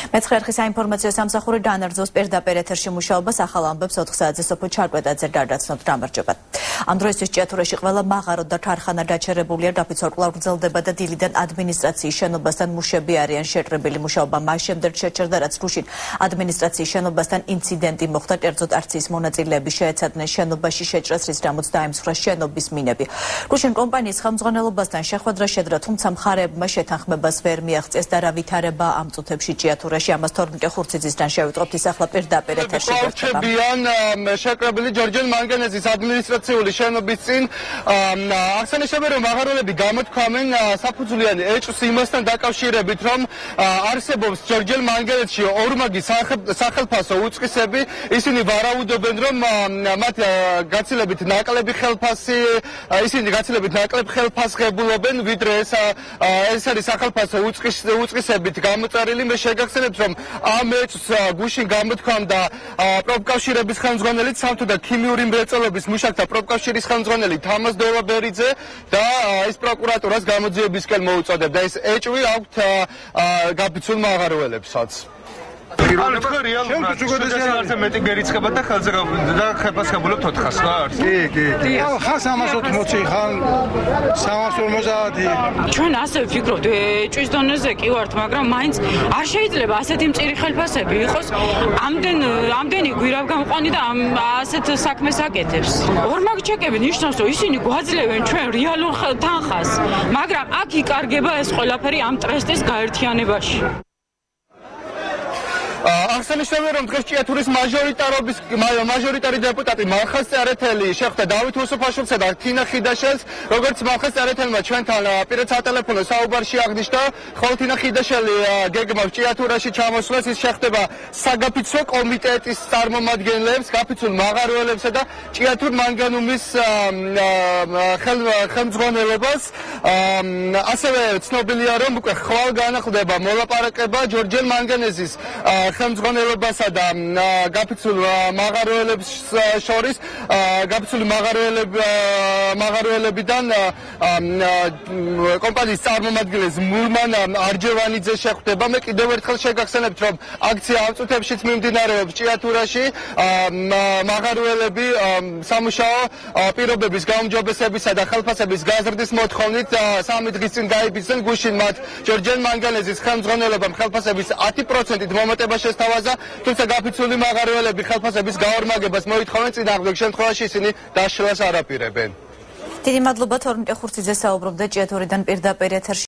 მეცხრე არხის საინფორმაციო სამსახური დაანარგლოს პირდაპირ ეთერში მუშაობას ახალ ამბებს 4 საათზე სოფო ჩარკვეტაძე გარდაცნობთ. გამარჯობა. ამ დროისთვის ჭიათურაში ყველა მაღარო და ქარხანა დაჩერებულია, დაფიცვარყლა გრძელდება და დილიდან ადმინისტრაციის შენობასთან მუშები არიან შეჭრებილი. მუშაობა მას შემდეგ შეჩერდა, რაც გუშინ ადმინისტრაციის შენობასთან ინციდენტი მოხდა. კერძოდ არციის მონაწილეები შეეცადნენ შენობაში შეჭრას, რის გამოც დაემსხვრა შენობის მინები. გუშინ კომპანიის ხელმძღვანელობასთან შეხვედრა შედგა, თუმცა მხარეებმა შეთანხმებას ვერ მიაღწიეს და რა ვითარება ამ წუთებში ჭიათურაში. ამას თორმეტე ხურციძისგან შევიტყობთ, ის ახლა პირდაპირ ეთერში გვერდებიან შეკრებილი ჯორჯელ მანგანეზის ადმინისტრაციული შენობის წინ. აღსანიშნავია, რომ მაღაროელები გამოთქვამენ საფუძვლიანი ეჭვს იმასთან დაკავშირებით, რომ არსებობს ჯორჯელ მანგანეზში ორმაგი სახელფასო უწყისები. ისინი ვარაუდობენ, რომ მათ გაცილებით ნაკლები ხელფასს ღებულობენ, ვიდრე ეს არის სახელფასო უწყისებით გამოწერილი. მე შეგახსენებთ, რომ ამ ეჭვს გუშინ გამოთქვამდა პროფკავშირების ხელმძღვანელი, სამთო და ქიმიური მრეწველობის მუშაკთა პროფკავშირის ხელმძღვანელი თამაზ დოლაბერიძე და ის პროკურატურას გამოძიებისკენ მოუწოდებდა. ეს ეჭვი აქვთ გაფიცულ მაღაროელებსაც. შევწუხებთ მეტი გერიცხება და ხელზე და ხელფას გაბულობთ 400-ს რა არის? კი. ხან 380 ხან 350. ჩვენ ასე ვფიქრობთ, ეჭვის დონეზე კი ვართ, მაგრამ მაინც არ შეიძლება ასეთი მწირი ხელფასები იყოს. ამდენი გვირავგამყვანი და ასეთ საქმეს აკეთებს. ორმაგი ჩეკები ნიშნავს, რომ ისინი გვაძლევენ ჩვენ რეალურ თანხას, მაგრამ აქ იკარგება ეს ყველაფერი ამ ტრესტის გაერთიანებაში. აღსანიშნავია, რომ დღეს ჭიათურის მაჟორიტარი დეპუტატი მალხაზ წერეთელი შეხვდა დავით უსუფაშვილსა და თინა ხიდაშელს. როგორც მალხაზ წერეთელმა ჩვენთან პირად სატელეფონო საუბარში აღნიშნა, ხოლო თინა ხიდაშელი გეგმავს ჭიათურაში ჩამოსვლას. ის შეხვდება საგაფიცვო კომიტეტის წარმომადგენლებს, გაფიცულ მაღაროელებსა და ჭიათურ მანგანუმის ხელმძღვანელობას. ასევე ცნობილია, რომ უკვე ხვალ განახლდება მოლაპარაკება ჯორჯელ მანგანეზის ხელმძღვანელობასა და გაფიცულ მაღაროელებს შორის. გაფიცული მაღაროელებიდან კომპანიის წარმომადგენლის მურმან არჯევანიძე შეხვდება. მე კიდევ ერთხელ შეგახსენებთ, რომ აქცია ამ წუთებშიც მიმდინარეობს ჭიათურაში. მაღაროელები სამუშაო პირობების გაუმჯობესებისა და ხელფასების გაზრდის მოთხოვნით 3 დღის წინ გაიბიძნენ. გუშინ მათ ჯორჯელ მანგანეზის ხელმძღვანელობამ ხელფასების 10%-ით მომატება შესთავაზა, თუმცა გაფიცული მაღაროელები ხელფასების გაორმაგებას მოითხოვენ, წინააღმდეგ შემთხვევაში ისინი დაშლას არ აპირებენ. დიდი მადლობა თორმეტე ხურციძე საუბრობდა ჭიათურიდან პირდაპირ ეთერში.